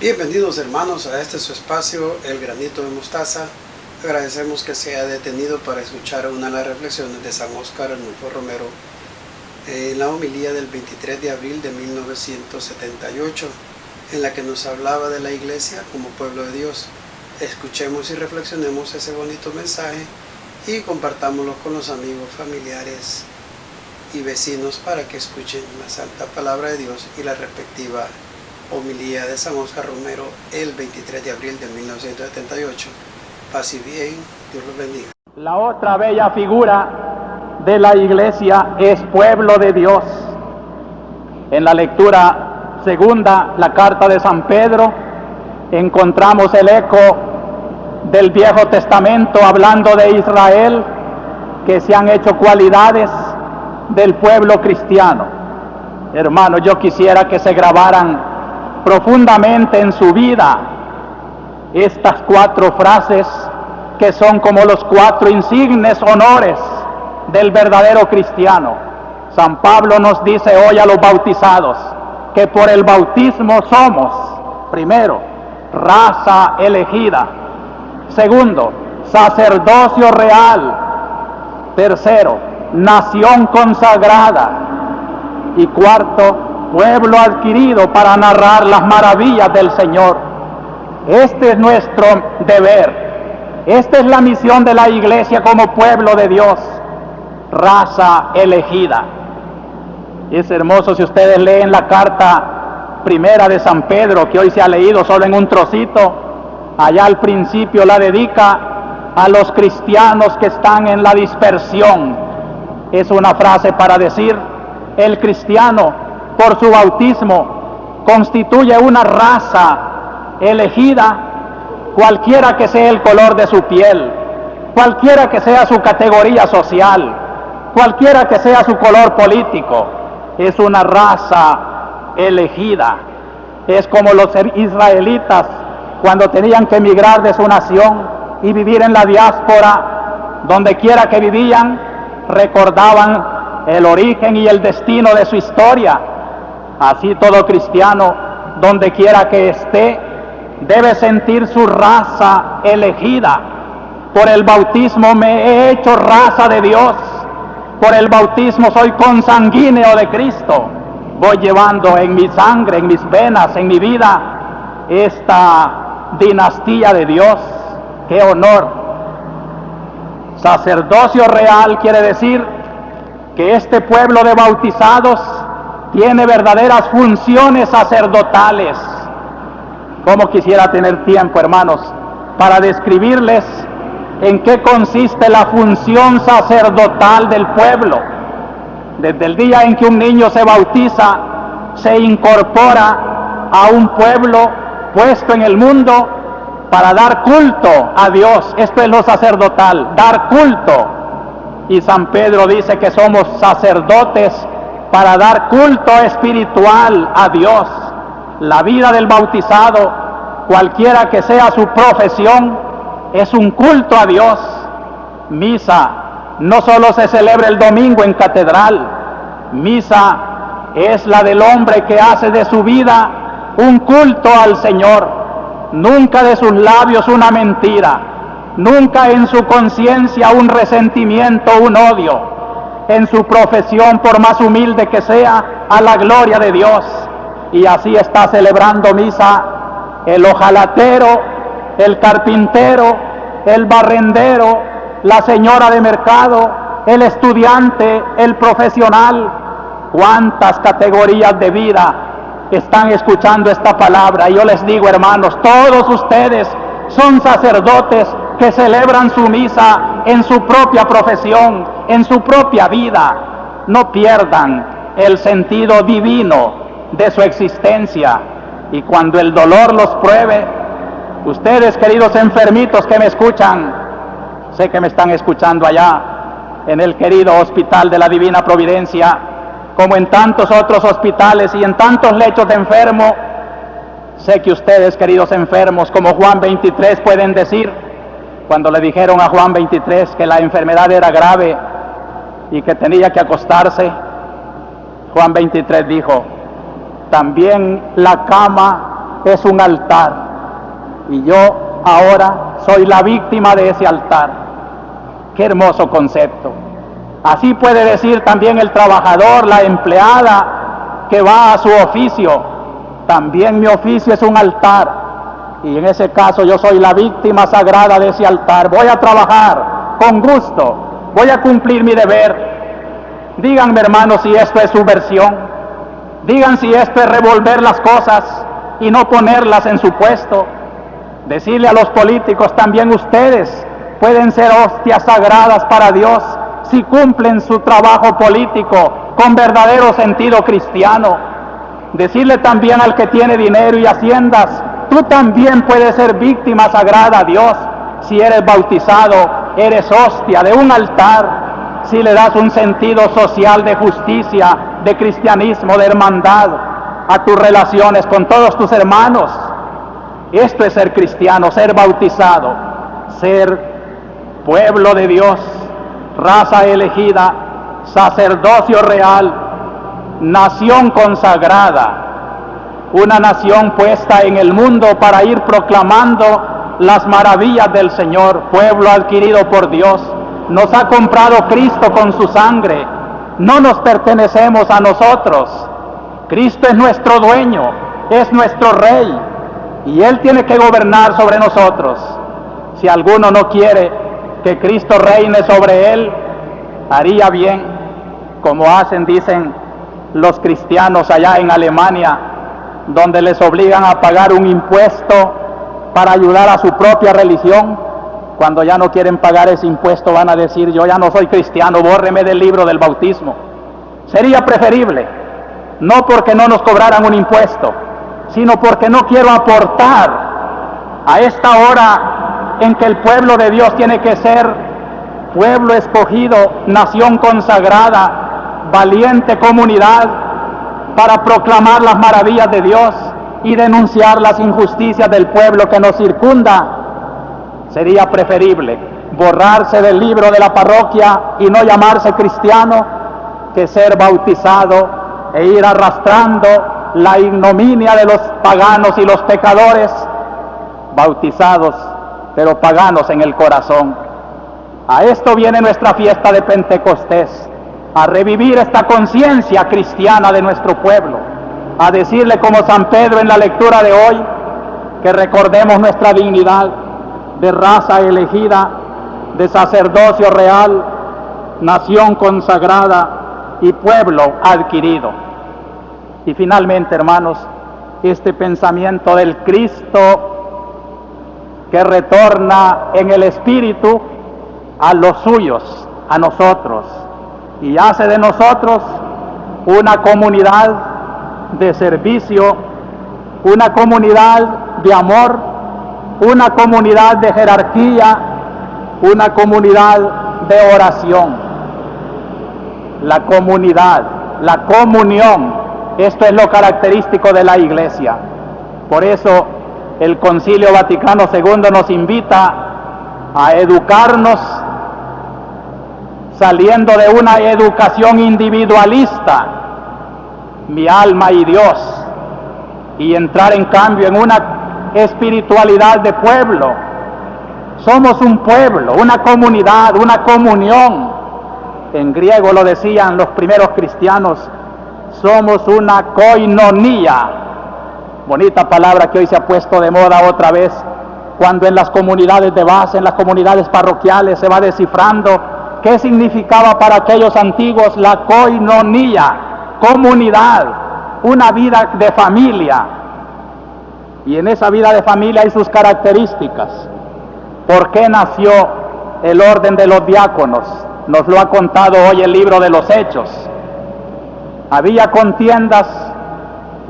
Bienvenidos hermanos a este su espacio, El Granito de Mostaza. Agradecemos que se haya detenido para escuchar una de las reflexiones de San Óscar Arnulfo Romero en la homilía del 23 de abril de 1978, en la que nos hablaba de la iglesia como pueblo de Dios. Escuchemos y reflexionemos ese bonito mensaje y compartámoslo con los amigos, familiares y vecinos para que escuchen la santa palabra de Dios y la respectiva homilía de San Óscar Romero el 23 de abril de 1978. Paz y bien, Dios los bendiga. La otra bella figura de la iglesia es pueblo de Dios. En la lectura segunda, la carta de San Pedro, encontramos el eco del Viejo Testamento hablando de Israel, que se han hecho cualidades del pueblo cristiano. Hermanos, yo quisiera que se grabaran profundamente en su vida estas 4 frases que son como los 4 insignes honores del verdadero cristiano. San Pablo nos dice hoy a los bautizados que por el bautismo somos, primero, raza elegida; segundo, sacerdocio real; tercero, nación consagrada; y cuarto, pueblo adquirido para narrar las maravillas del Señor. Este es nuestro deber. Esta es la misión de la iglesia como pueblo de Dios, raza elegida. Es hermoso si ustedes leen la carta primera de San Pedro, que hoy se ha leído solo en un trocito. Allá al principio la dedica a los cristianos que están en la dispersión. Es una frase para decir: el cristiano, por su bautismo, constituye una raza elegida, cualquiera que sea el color de su piel, cualquiera que sea su categoría social, cualquiera que sea su color político. Es una raza elegida. Es como los israelitas cuando tenían que emigrar de su nación y vivir en la diáspora. Donde quiera que vivían, recordaban el origen y el destino de su historia. Así todo cristiano, donde quiera que esté, debe sentir su raza elegida. Por el bautismo me he hecho raza de Dios. Por el bautismo soy consanguíneo de Cristo. Voy llevando en mi sangre, en mis venas, en mi vida, esta dinastía de Dios. ¡Qué honor! Sacerdocio real quiere decir que este pueblo de bautizados tiene verdaderas funciones sacerdotales. Como quisiera tener tiempo, hermanos, para describirles en qué consiste la función sacerdotal del pueblo. Desde el día en que un niño se bautiza, se incorpora a un pueblo puesto en el mundo para dar culto a Dios. Esto es lo sacerdotal, dar culto. Y San Pedro dice que somos sacerdotes para dar culto espiritual a Dios. La vida del bautizado, cualquiera que sea su profesión, es un culto a Dios. Misa no solo se celebra el domingo en catedral. Misa es la del hombre que hace de su vida un culto al Señor. Nunca de sus labios una mentira, nunca en su conciencia un resentimiento, un odio. En su profesión, por más humilde que sea, a la gloria de Dios. Y así está celebrando misa el hojalatero, el carpintero, el barrendero, la señora de mercado, el estudiante, el profesional. ¿Cuántas categorías de vida están escuchando esta palabra? Y yo les digo, hermanos, todos ustedes son sacerdotes que celebran su misa en su propia profesión, en su propia vida. No pierdan el sentido divino de su existencia. Y cuando el dolor los pruebe, ustedes, queridos enfermitos que me escuchan, sé que me están escuchando allá en el querido Hospital de la Divina Providencia, como en tantos otros hospitales y en tantos lechos de enfermo, sé que ustedes, queridos enfermos, como Juan 23, pueden decir, cuando le dijeron a Juan 23 que la enfermedad era grave y que tenía que acostarse, Juan 23 dijo: también la cama es un altar y yo ahora soy la víctima de ese altar. Qué hermoso concepto. Así puede decir también el trabajador, la empleada que va a su oficio. También mi oficio es un altar y en ese caso yo soy la víctima sagrada de ese altar. Voy a trabajar con gusto, voy a cumplir mi deber. Díganme, hermanos, si esto es subversión. Digan si esto es revolver las cosas y no ponerlas en su puesto. Decirle a los políticos también: ustedes pueden ser hostias sagradas para Dios si cumplen su trabajo político con verdadero sentido cristiano. Decirle también al que tiene dinero y haciendas: tú también puedes ser víctima sagrada a Dios si eres bautizado, eres hostia de un altar, si le das un sentido social de justicia, de cristianismo, de hermandad a tus relaciones con todos tus hermanos. Esto es ser cristiano, ser bautizado, ser pueblo de Dios, raza elegida, sacerdocio real, nación consagrada, una nación puesta en el mundo para ir proclamando las maravillas del Señor, pueblo adquirido por Dios. Nos ha comprado Cristo con su sangre, no nos pertenecemos a nosotros. Cristo es nuestro dueño, es nuestro rey, y Él tiene que gobernar sobre nosotros. Si alguno no quiere que Cristo reine sobre él, haría bien, como dicen los cristianos allá en Alemania, donde les obligan a pagar un impuesto para ayudar a su propia religión. Cuando ya no quieren pagar ese impuesto, van a decir: yo ya no soy cristiano, bórreme del libro del bautismo. Sería preferible, no porque no nos cobraran un impuesto, sino porque no quiero aportar a esta hora en que el pueblo de Dios tiene que ser pueblo escogido, nación consagrada, valiente comunidad para proclamar las maravillas de Dios y denunciar las injusticias del pueblo que nos circunda. Sería preferible borrarse del libro de la parroquia y no llamarse cristiano que ser bautizado e ir arrastrando la ignominia de los paganos y los pecadores, bautizados pero paganos en el corazón. A esto viene nuestra fiesta de Pentecostés, a revivir esta conciencia cristiana de nuestro pueblo, a decirle como San Pedro en la lectura de hoy, que recordemos nuestra dignidad de raza elegida, de sacerdocio real, nación consagrada y pueblo adquirido. Y finalmente, hermanos, este pensamiento del Cristo que retorna en el Espíritu a los suyos, a nosotros, y hace de nosotros una comunidad de servicio, una comunidad de amor, una comunidad de jerarquía, una comunidad de oración. La comunidad, la comunión, esto es lo característico de la Iglesia. Por eso el Concilio Vaticano II nos invita a educarnos saliendo de una educación individualista, mi alma y Dios, y entrar en cambio en una espiritualidad de pueblo. Somos un pueblo, una comunidad, una comunión. En griego lo decían los primeros cristianos: somos una koinonía. Bonita palabra que hoy se ha puesto de moda otra vez, cuando en las comunidades de base, en las comunidades parroquiales se va descifrando qué significaba para aquellos antiguos la koinonía, comunidad, una vida de familia. Y en esa vida de familia hay sus características. ¿Por qué nació el orden de los diáconos? Nos lo ha contado hoy el libro de los Hechos. Había contiendas,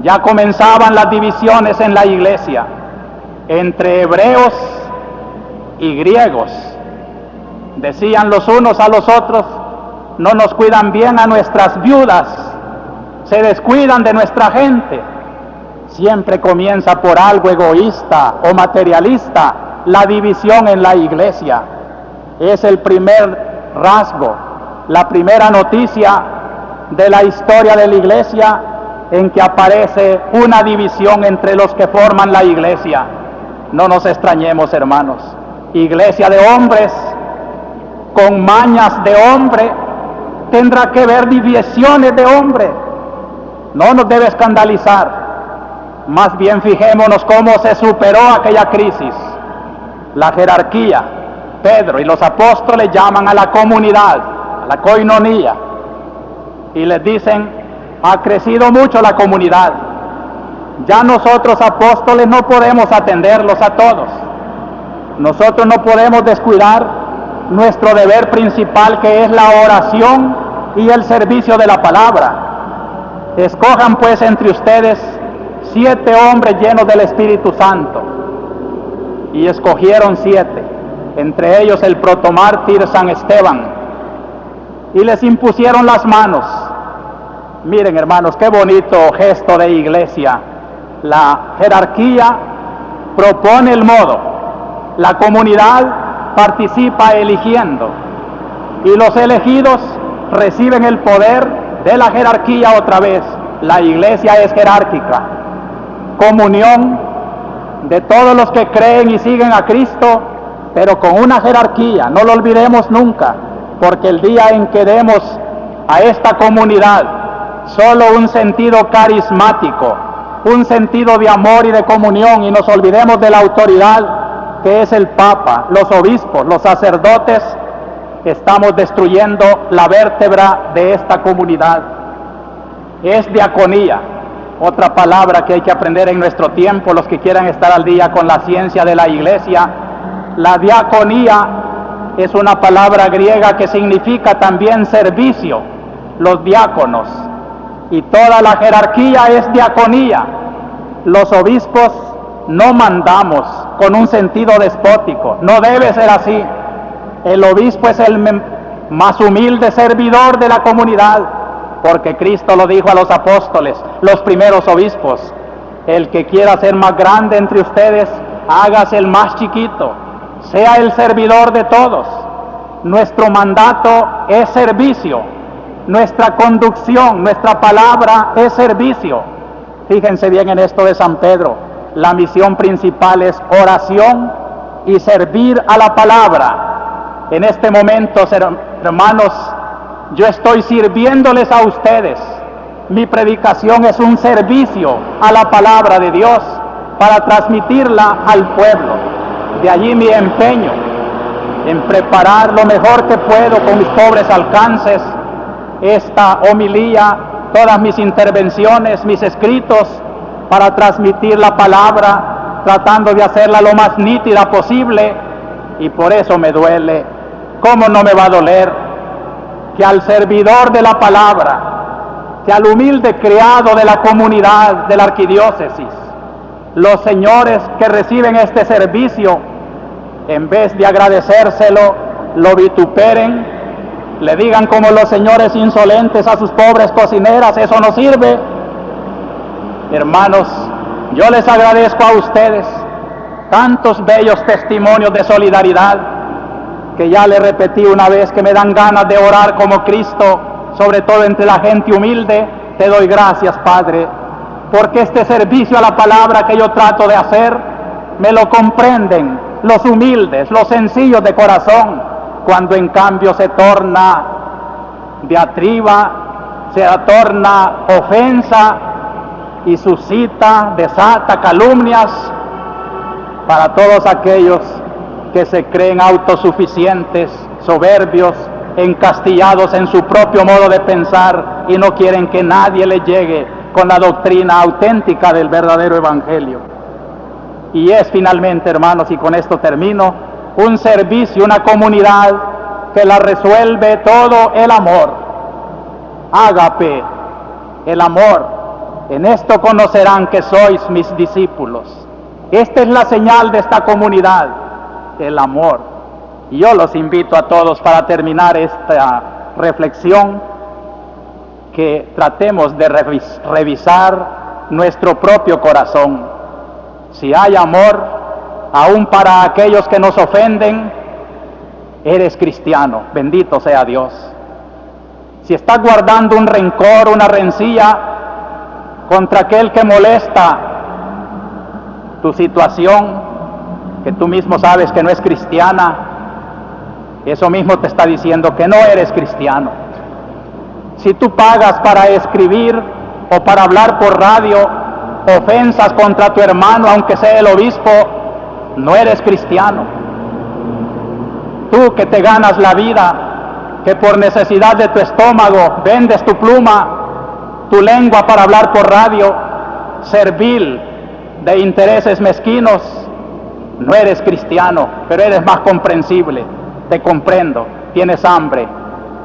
ya comenzaban las divisiones en la iglesia entre hebreos y griegos. Decían los unos a los otros: no nos cuidan bien a nuestras viudas, se descuidan de nuestra gente. Siempre comienza por algo egoísta o materialista la división en la iglesia. Es el primer rasgo, la primera noticia de la historia de la iglesia, en que aparece una división entre los que forman la iglesia. No nos extrañemos, hermanos. Iglesia de hombres, con mañas de hombre, tendrá que ver divisiones de hombre. No nos debe escandalizar. Más bien fijémonos cómo se superó aquella crisis. La jerarquía, Pedro y los apóstoles llaman a la comunidad, a la coinonía, y les dicen: ha crecido mucho la comunidad. Ya nosotros apóstoles no podemos atenderlos a todos. Nosotros no podemos descuidar nuestro deber principal, que es la oración y el servicio de la palabra. Escojan pues entre ustedes 7 hombres llenos del Espíritu Santo. Y escogieron 7, entre ellos el protomártir San Esteban, y les impusieron las manos. Miren, hermanos, qué bonito gesto de iglesia. La jerarquía propone el modo, la comunidad participa eligiendo, y los elegidos reciben el poder de la jerarquía otra vez. La iglesia es jerárquica, comunión de todos los que creen y siguen a Cristo, pero con una jerarquía. No lo olvidemos nunca, porque el día en que demos a esta comunidad solo un sentido carismático, un sentido de amor y de comunión, y nos olvidemos de la autoridad que es el Papa, los obispos, los sacerdotes, estamos destruyendo la vértebra de esta comunidad. Es diaconía, otra palabra que hay que aprender en nuestro tiempo, los que quieran estar al día con la ciencia de la iglesia. La diaconía es una palabra griega que significa también servicio, los diáconos, y toda la jerarquía es diaconía. Los obispos no mandamos con un sentido despótico, no debe ser así. El obispo es el más humilde servidor de la comunidad, porque Cristo lo dijo a los apóstoles, los primeros obispos: el que quiera ser más grande entre ustedes, hágase el más chiquito, sea el servidor de todos. Nuestro mandato es servicio, nuestra conducción, nuestra palabra es servicio. Fíjense bien en esto de San Pedro, la misión principal es oración y servir a la palabra. En este momento, hermanos, yo estoy sirviéndoles a ustedes. Mi predicación es un servicio a la palabra de Dios para transmitirla al pueblo. De allí mi empeño en preparar lo mejor que puedo con mis pobres alcances esta homilía, todas mis intervenciones, mis escritos, para transmitir la palabra, tratando de hacerla lo más nítida posible. Y por eso me duele. ¿Cómo no me va a doler que al servidor de la palabra, que al humilde criado de la comunidad de la arquidiócesis, los señores que reciben este servicio, en vez de agradecérselo, lo vituperen, le digan como los señores insolentes a sus pobres cocineras: eso no sirve? Hermanos, yo les agradezco a ustedes tantos bellos testimonios de solidaridad, que ya le repetí una vez que me dan ganas de orar como Cristo, sobre todo entre la gente humilde. Te doy gracias, Padre, porque este servicio a la palabra que yo trato de hacer, me lo comprenden los humildes, los sencillos de corazón, cuando en cambio se torna diatriba, se torna ofensa y suscita, desata calumnias para todos aquellos que se creen autosuficientes, soberbios, encastillados en su propio modo de pensar y no quieren que nadie les llegue con la doctrina auténtica del verdadero evangelio. Y es finalmente, hermanos, y con esto termino, un servicio, una comunidad que la resuelve todo el amor. Ágape, el amor. En esto conocerán que sois mis discípulos. Esta es la señal de esta comunidad, el amor. Y yo los invito a todos, para terminar esta reflexión, que tratemos de revisar nuestro propio corazón. Si hay amor, aún para aquellos que nos ofenden, eres cristiano, bendito sea Dios. Si estás guardando un rencor, una rencilla contra aquel que molesta tu situación, que tú mismo sabes que no es cristiana, eso mismo te está diciendo que no eres cristiano. Si tú pagas para escribir o para hablar por radio ofensas contra tu hermano, aunque sea el obispo, no eres cristiano. Tú que te ganas la vida, que por necesidad de tu estómago vendes tu pluma, tu lengua para hablar por radio, servil de intereses mezquinos, no eres cristiano, pero eres más comprensible. Te comprendo, tienes hambre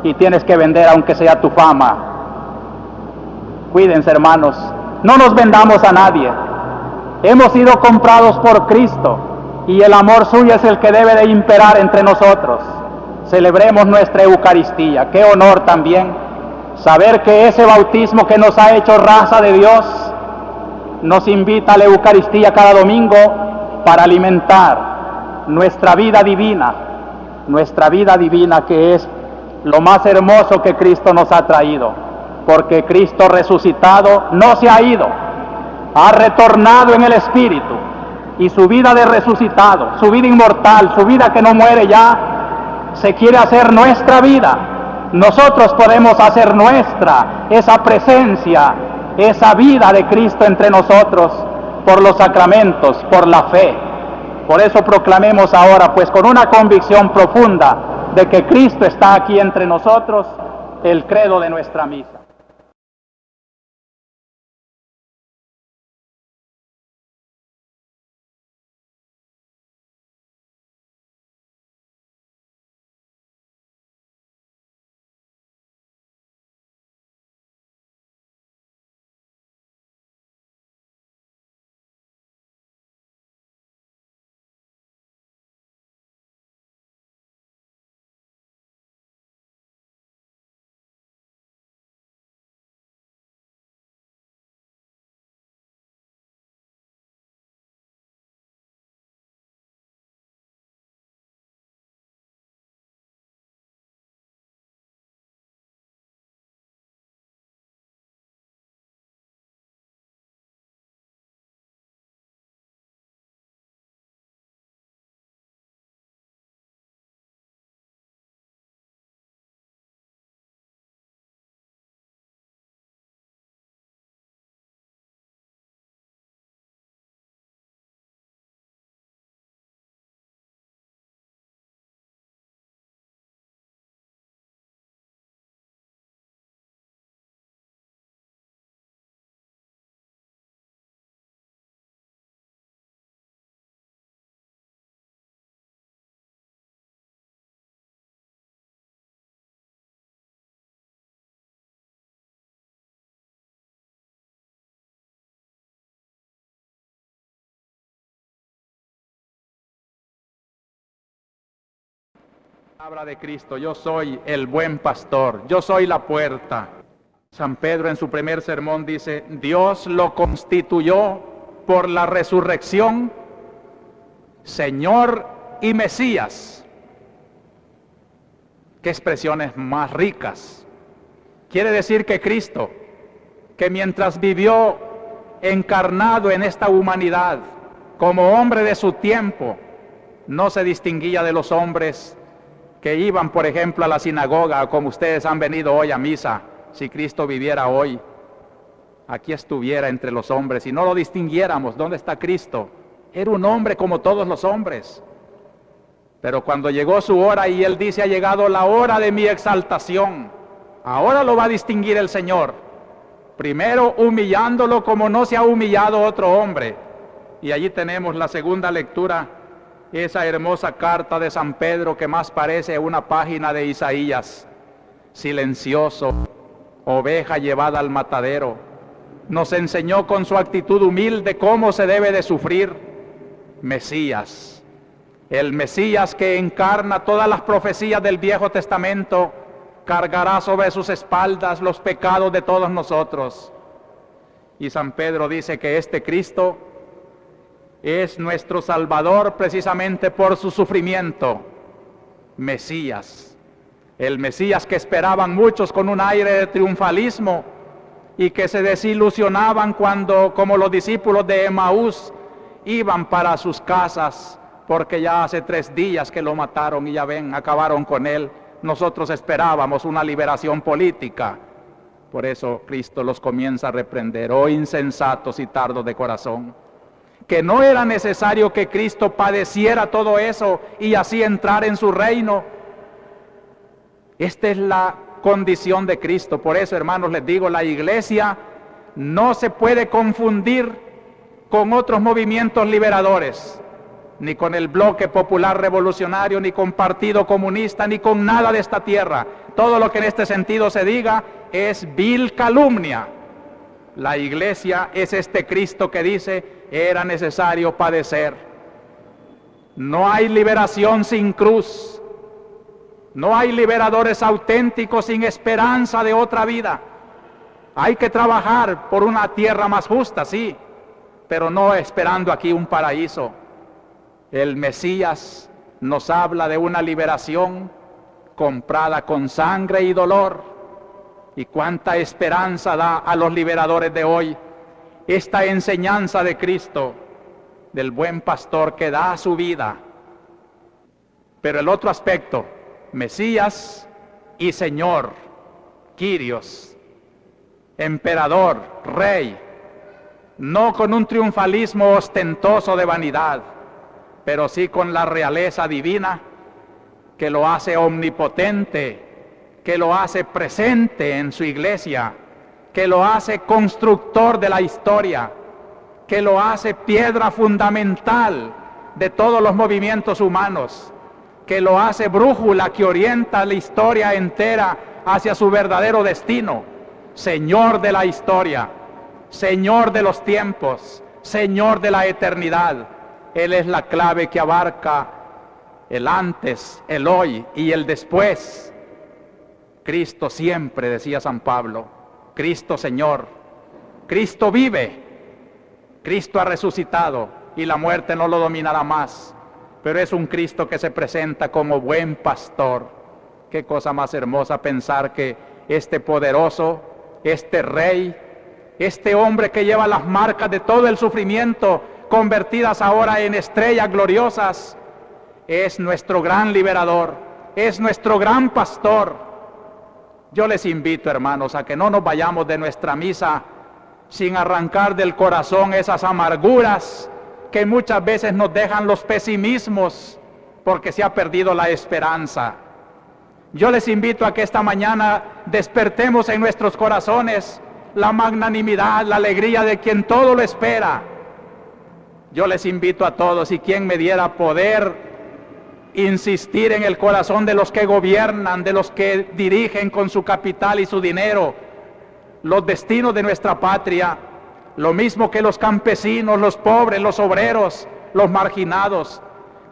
y tienes que vender aunque sea tu fama. Cuídense, hermanos, no nos vendamos a nadie. Hemos sido comprados por Cristo y el amor suyo es el que debe de imperar entre nosotros. Celebremos nuestra Eucaristía. Qué honor también saber que ese bautismo que nos ha hecho raza de Dios nos invita a la Eucaristía cada domingo para alimentar nuestra vida divina que es lo más hermoso que Cristo nos ha traído, porque Cristo resucitado no se ha ido, ha retornado en el Espíritu, y su vida de resucitado, su vida inmortal, su vida que no muere ya, se quiere hacer nuestra vida. Nosotros podemos hacer nuestra esa presencia, esa vida de Cristo entre nosotros, por los sacramentos, por la fe. Por eso proclamemos ahora, pues con una convicción profunda de que Cristo está aquí entre nosotros, el credo de nuestra misa. Palabra de Cristo, yo soy el buen pastor, yo soy la puerta. San Pedro en su primer sermón dice, Dios lo constituyó por la resurrección, Señor y Mesías. Qué expresiones más ricas. Quiere decir que Cristo, que mientras vivió encarnado en esta humanidad, como hombre de su tiempo, no se distinguía de los hombres que iban, por ejemplo, a la sinagoga, como ustedes han venido hoy a misa. Si Cristo viviera hoy, aquí estuviera entre los hombres y no lo distinguiéramos. ¿Dónde está Cristo? Era un hombre como todos los hombres. Pero cuando llegó su hora y Él dice, ha llegado la hora de mi exaltación, ahora lo va a distinguir el Señor. Primero humillándolo como no se ha humillado otro hombre. Y allí tenemos la segunda lectura, esa hermosa carta de San Pedro que más parece una página de Isaías. Silencioso, oveja llevada al matadero, nos enseñó con su actitud humilde cómo se debe de sufrir. Mesías, el Mesías que encarna todas las profecías del Viejo Testamento, cargará sobre sus espaldas los pecados de todos nosotros. Y San Pedro dice que este Cristo es nuestro Salvador precisamente por su sufrimiento. Mesías, el Mesías que esperaban muchos con un aire de triunfalismo, y que se desilusionaban cuando, como los discípulos de Emaús, iban para sus casas, porque ya hace 3 días que lo mataron y ya ven, acabaron con él. Nosotros esperábamos una liberación política. Por eso Cristo los comienza a reprender: oh insensatos y tardos de corazón. Que no era necesario que Cristo padeciera todo eso y así entrar en su reino. Esta es la condición de Cristo. Por eso, hermanos, les digo, la iglesia no se puede confundir con otros movimientos liberadores, ni con el bloque popular revolucionario, ni con partido comunista, ni con nada de esta tierra. Todo lo que en este sentido se diga es vil calumnia. La iglesia es este Cristo que dice: era necesario padecer. No hay liberación sin cruz. No hay liberadores auténticos sin esperanza de otra vida. Hay que trabajar por una tierra más justa, sí, pero no esperando aquí un paraíso. El Mesías nos habla de una liberación comprada con sangre y dolor. Y cuánta esperanza da a los liberadores de hoy esta enseñanza de Cristo, del buen pastor que da su vida. Pero el otro aspecto, Mesías y Señor, Kyrios, emperador, rey, no con un triunfalismo ostentoso de vanidad, pero sí con la realeza divina que lo hace omnipotente, que lo hace presente en su iglesia, que lo hace constructor de la historia, que lo hace piedra fundamental de todos los movimientos humanos, que lo hace brújula que orienta la historia entera hacia su verdadero destino. Señor de la historia, Señor de los tiempos, Señor de la eternidad. Él es la clave que abarca el antes, el hoy y el después. Cristo siempre, decía San Pablo, Cristo Señor, Cristo vive, Cristo ha resucitado y la muerte no lo dominará más, pero es un Cristo que se presenta como buen pastor. Qué cosa más hermosa pensar que este poderoso, este rey, este hombre que lleva las marcas de todo el sufrimiento, convertidas ahora en estrellas gloriosas, es nuestro gran liberador, es nuestro gran pastor. Yo les invito, hermanos, a que no nos vayamos de nuestra misa sin arrancar del corazón esas amarguras que muchas veces nos dejan los pesimismos, porque se ha perdido la esperanza. Yo les invito a que esta mañana despertemos en nuestros corazones la magnanimidad, la alegría de quien todo lo espera. Yo les invito a todos, y quien me diera poder insistir en el corazón de los que gobiernan, de los que dirigen con su capital y su dinero los destinos de nuestra patria, lo mismo que los campesinos, los pobres, los obreros, los marginados,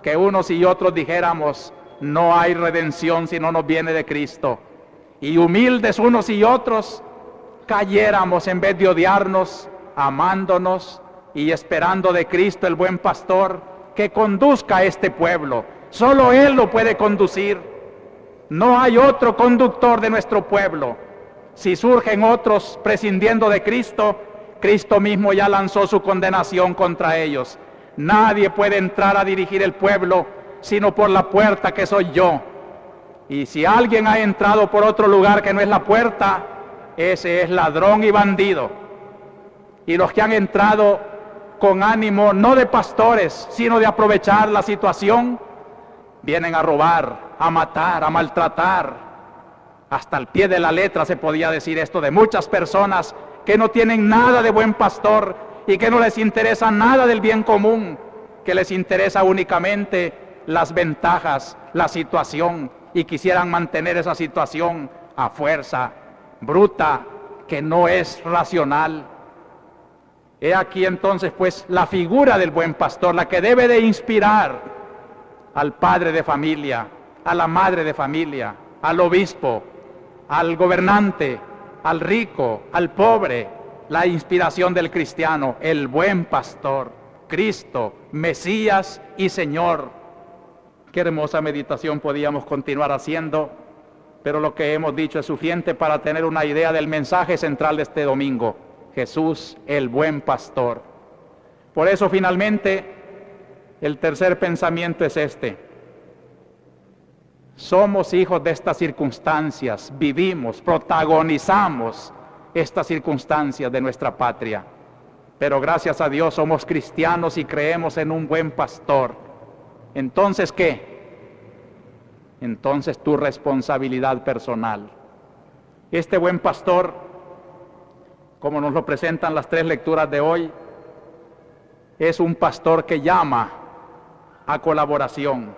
que unos y otros dijéramos: no hay redención si no nos viene de Cristo. Y humildes unos y otros, cayéramos en vez de odiarnos, amándonos y esperando de Cristo, el buen pastor, que conduzca a este pueblo. Solo Él lo puede conducir. No hay otro conductor de nuestro pueblo. Si surgen otros prescindiendo de Cristo, Cristo mismo ya lanzó su condenación contra ellos. Nadie puede entrar a dirigir el pueblo sino por la puerta, que soy yo. Y si alguien ha entrado por otro lugar que no es la puerta, ese es ladrón y bandido. Y los que han entrado con ánimo no de pastores, sino de aprovechar la situación, vienen a robar, a matar, a maltratar. Hasta el pie de la letra se podía decir esto de muchas personas que no tienen nada de buen pastor y que no les interesa nada del bien común, que les interesa únicamente las ventajas, la situación, y quisieran mantener esa situación a fuerza bruta, que no es racional. He aquí entonces pues la figura del buen pastor, la que debe de inspirar al padre de familia, a la madre de familia, al obispo, al gobernante, al rico, al pobre, la inspiración del cristiano, el buen pastor, Cristo, Mesías y Señor. Qué hermosa meditación podíamos continuar haciendo pero lo que hemos dicho es suficiente para tener una idea del mensaje central de este domingo: Jesús, el buen pastor. Por eso, finalmente, el tercer pensamiento es este: somos hijos de estas circunstancias, vivimos, protagonizamos estas circunstancias de nuestra patria, pero gracias a Dios somos cristianos y creemos en un buen pastor. Entonces, ¿qué? Entonces tu responsabilidad personal. Este buen pastor, como nos lo presentan las tres lecturas de hoy, es un pastor que llama a colaboración.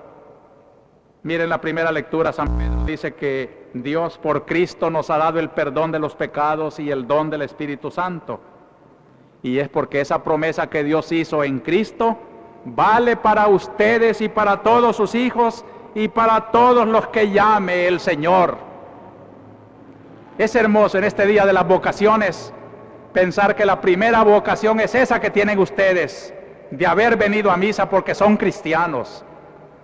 Miren la primera lectura, San Pedro dice que Dios por Cristo nos ha dado el perdón de los pecados y el don del Espíritu Santo. Y es porque esa promesa que Dios hizo en Cristo vale para ustedes y para todos sus hijos y para todos los que llame el Señor. Es hermoso en este día de las vocaciones pensar que la primera vocación es esa que tienen ustedes, de haber venido a misa porque son cristianos,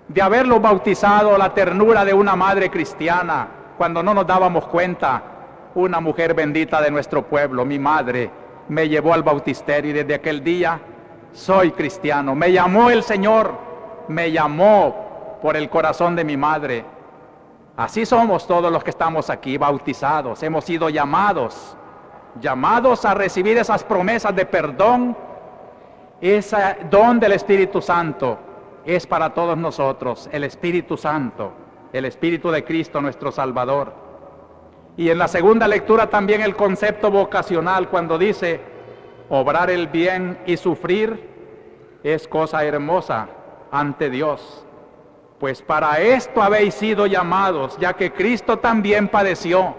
de haberlos bautizado la ternura de una madre cristiana, cuando no nos dábamos cuenta. Una mujer bendita de nuestro pueblo, mi madre, me llevó al bautisterio y desde aquel día soy cristiano. Me llamó el Señor, me llamó por el corazón de mi madre. Así somos todos los que estamos aquí, bautizados. Hemos sido llamados a recibir esas promesas de perdón. Ese don del Espíritu Santo es para todos nosotros, el Espíritu Santo, el Espíritu de Cristo nuestro Salvador. Y en la segunda lectura también el concepto vocacional, cuando dice obrar el bien y sufrir, es cosa hermosa ante Dios. Pues para esto habéis sido llamados, ya que Cristo también padeció.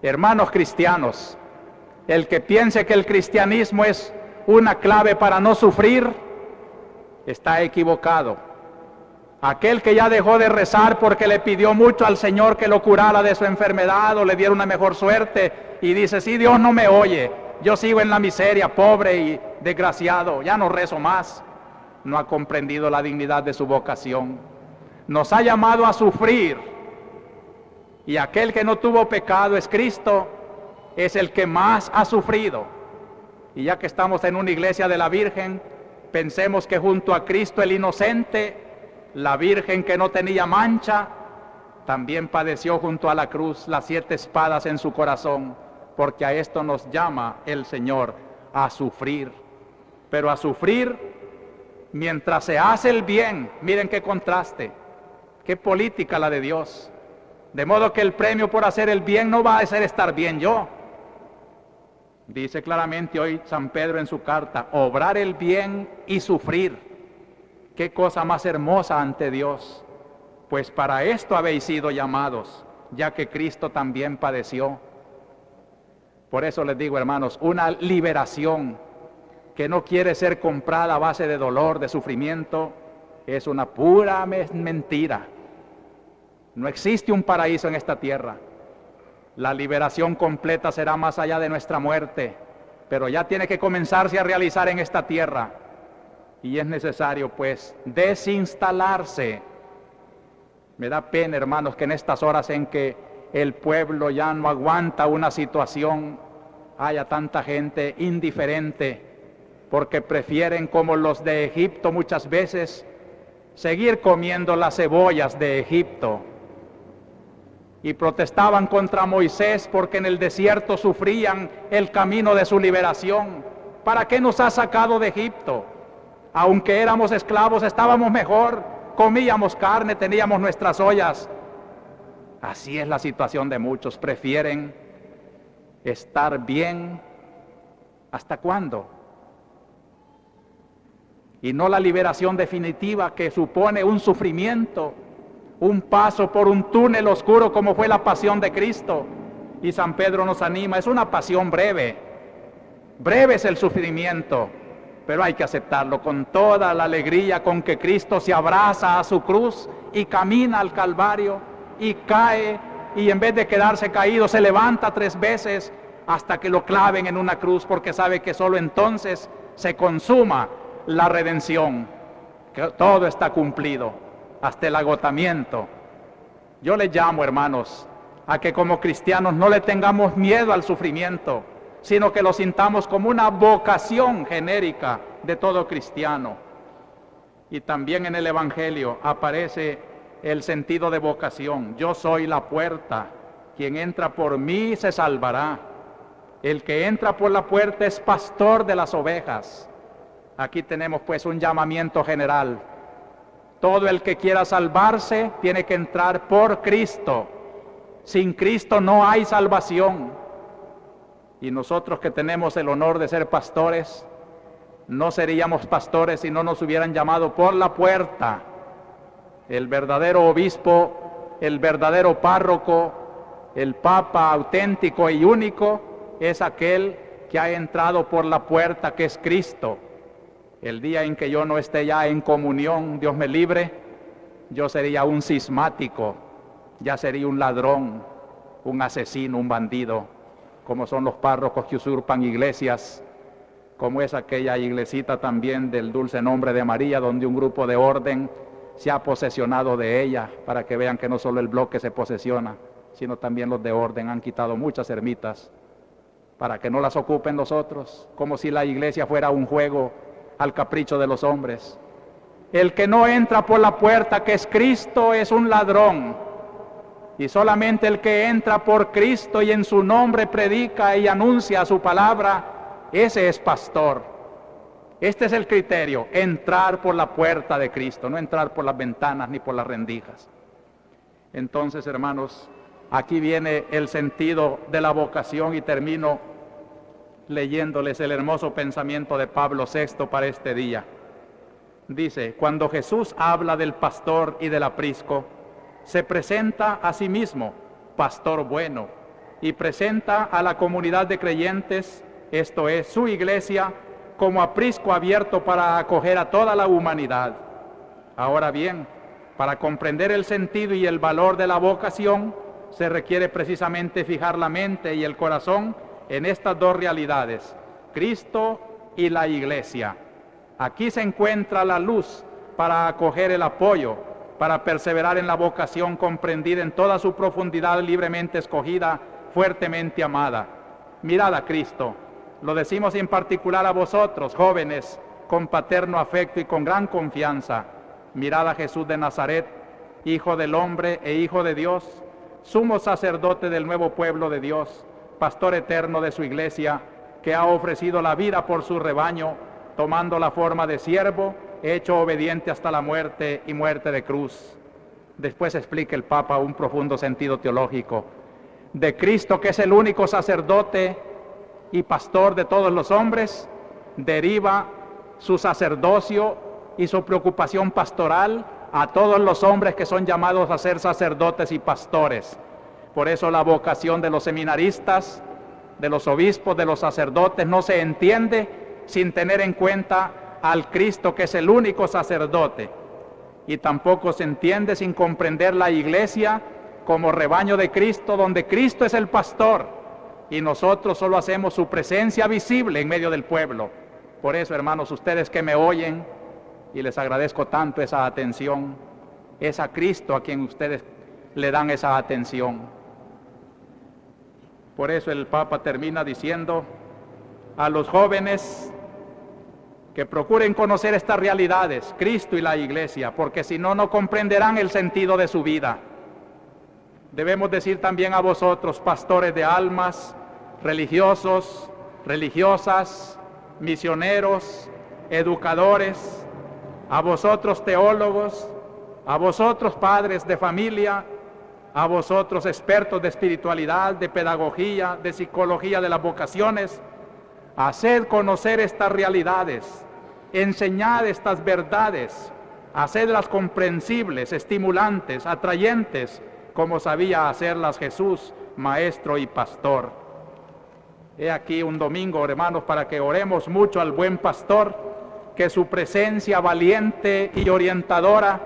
Hermanos cristianos, el que piense que el cristianismo es una clave para no sufrir, está equivocado. Aquel que ya dejó de rezar porque le pidió mucho al Señor que lo curara de su enfermedad o le diera una mejor suerte y dice, sí, Dios no me oye, yo sigo en la miseria, pobre y desgraciado, ya no rezo más, no ha comprendido la dignidad de su vocación. Nos ha llamado a sufrir, y aquel que no tuvo pecado es Cristo, es el que más ha sufrido. Y ya que estamos en una iglesia de la Virgen, pensemos que junto a Cristo el inocente, la Virgen que no tenía mancha, también padeció junto a la cruz las 7 espadas en su corazón, porque a esto nos llama el Señor, a sufrir. Pero a sufrir mientras se hace el bien. Miren qué contraste, qué política la de Dios. De modo que el premio por hacer el bien no va a ser estar bien yo. Dice claramente hoy San Pedro en su carta, obrar el bien y sufrir. Qué cosa más hermosa ante Dios. Pues para esto habéis sido llamados, ya que Cristo también padeció. Por eso les digo, hermanos, una liberación que no quiere ser comprada a base de dolor, de sufrimiento, es una pura mentira. No existe un paraíso en esta tierra. La liberación completa será más allá de nuestra muerte, pero ya tiene que comenzarse a realizar en esta tierra. Y es necesario, pues, desinstalarse. Me da pena, hermanos, que en estas horas en que el pueblo ya no aguanta una situación, haya tanta gente indiferente, porque prefieren, como los de Egipto muchas veces, seguir comiendo las cebollas de Egipto. Y protestaban contra Moisés porque en el desierto sufrían el camino de su liberación. ¿Para qué nos ha sacado de Egipto? Aunque éramos esclavos, estábamos mejor, comíamos carne, teníamos nuestras ollas. Así es la situación de muchos, prefieren estar bien. ¿Hasta cuándo? Y no la liberación definitiva que supone un sufrimiento, un paso por un túnel oscuro como fue la pasión de Cristo. Y San Pedro nos anima, es una pasión breve. Breve es el sufrimiento, pero hay que aceptarlo con toda la alegría con que Cristo se abraza a su cruz y camina al Calvario y cae, y en vez de quedarse caído se levanta 3 veces hasta que lo claven en una cruz, porque sabe que solo entonces se consuma la redención, que todo está cumplido hasta el agotamiento. Yo les llamo, hermanos, a que como cristianos no le tengamos miedo al sufrimiento, sino que lo sintamos como una vocación genérica de todo cristiano. Y también en el Evangelio aparece el sentido de vocación. Yo soy la puerta, quien entra por mí se salvará. El que entra por la puerta es pastor de las ovejas. Aquí tenemos pues un llamamiento general. Todo el que quiera salvarse tiene que entrar por Cristo. Sin Cristo no hay salvación. Y nosotros que tenemos el honor de ser pastores, no seríamos pastores si no nos hubieran llamado por la puerta. El verdadero obispo, el verdadero párroco, el papa auténtico y único es aquel que ha entrado por la puerta, que es Cristo. El día en que yo no esté ya en comunión, Dios me libre, yo sería un cismático, ya sería un ladrón, un asesino, un bandido, como son los párrocos que usurpan iglesias, como es aquella iglesita también del dulce nombre de María, donde un grupo de orden se ha posesionado de ella, para que vean que no solo el bloque se posesiona, sino también los de orden han quitado muchas ermitas, para que no las ocupen los otros, como si la iglesia fuera un juego al capricho de los hombres. El que no entra por la puerta, que es Cristo, es un ladrón. Y solamente el que entra por Cristo y en su nombre predica y anuncia su palabra, ese es pastor. Este es el criterio, entrar por la puerta de Cristo, no entrar por las ventanas ni por las rendijas. Entonces, hermanos, aquí viene el sentido de la vocación y termino leyéndoles el hermoso pensamiento de Pablo VI para este día. Dice: cuando Jesús habla del pastor y del aprisco, se presenta a sí mismo, pastor bueno, y presenta a la comunidad de creyentes, esto es, su iglesia, como aprisco abierto para acoger a toda la humanidad. Ahora bien, para comprender el sentido y el valor de la vocación, se requiere precisamente fijar la mente y el corazón en estas dos realidades, Cristo y la iglesia. Aquí se encuentra la luz para acoger el apoyo, para perseverar en la vocación comprendida en toda su profundidad, libremente escogida, fuertemente amada. Mirad a Cristo, lo decimos en particular a vosotros, jóvenes, con paterno afecto y con gran confianza. Mirad a Jesús de Nazaret, Hijo del hombre e Hijo de Dios, sumo sacerdote del nuevo pueblo de Dios, pastor eterno de su iglesia, que ha ofrecido la vida por su rebaño, tomando la forma de siervo, hecho obediente hasta la muerte y muerte de cruz. Después explica el Papa un profundo sentido teológico de Cristo, que es el único sacerdote y pastor de todos los hombres, deriva su sacerdocio y su preocupación pastoral a todos los hombres que son llamados a ser sacerdotes y pastores. Por eso la vocación de los seminaristas, de los obispos, de los sacerdotes no se entiende sin tener en cuenta al Cristo, que es el único sacerdote, y tampoco se entiende sin comprender la iglesia como rebaño de Cristo, donde Cristo es el pastor y nosotros solo hacemos su presencia visible en medio del pueblo. Por eso, hermanos, ustedes que me oyen, y les agradezco tanto esa atención, es a Cristo a quien ustedes le dan esa atención. Por eso el Papa termina diciendo a los jóvenes que procuren conocer estas realidades, Cristo y la iglesia, porque si no, no comprenderán el sentido de su vida. Debemos decir también a vosotros, pastores de almas, religiosos, religiosas, misioneros, educadores, a vosotros teólogos, a vosotros padres de familia, a vosotros expertos de espiritualidad, de pedagogía, de psicología de las vocaciones, haced conocer estas realidades, enseñad estas verdades, hacedlas comprensibles, estimulantes, atrayentes, como sabía hacerlas Jesús, maestro y pastor. He aquí un domingo, hermanos, para que oremos mucho al buen pastor, que su presencia valiente y orientadora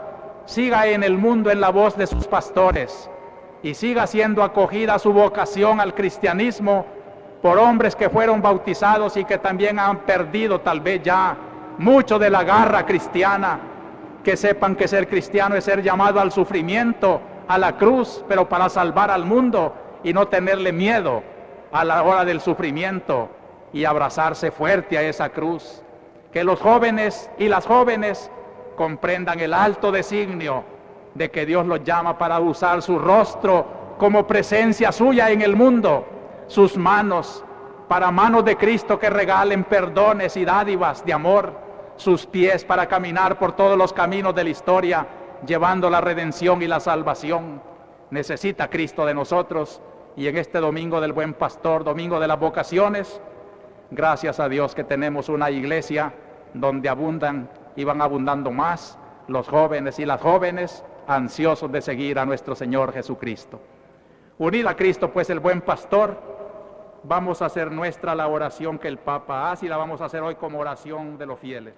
siga en el mundo en la voz de sus pastores y siga siendo acogida su vocación al cristianismo por hombres que fueron bautizados y que también han perdido tal vez ya mucho de la garra cristiana, que sepan que ser cristiano es ser llamado al sufrimiento, a la cruz, pero para salvar al mundo y no tenerle miedo a la hora del sufrimiento y abrazarse fuerte a esa cruz. Que los jóvenes y las jóvenes comprendan el alto designio de que Dios los llama para usar su rostro como presencia suya en el mundo, sus manos para manos de Cristo que regalen perdones y dádivas de amor, sus pies para caminar por todos los caminos de la historia, llevando la redención y la salvación. Necesita Cristo de nosotros, y en este domingo del Buen Pastor, domingo de las vocaciones, gracias a Dios que tenemos una iglesia donde abundan y van abundando más los jóvenes y las jóvenes ansiosos de seguir a nuestro Señor Jesucristo. Unido a Cristo, pues, el Buen Pastor, vamos a hacer nuestra la oración que el Papa hace, y la vamos a hacer hoy como oración de los fieles.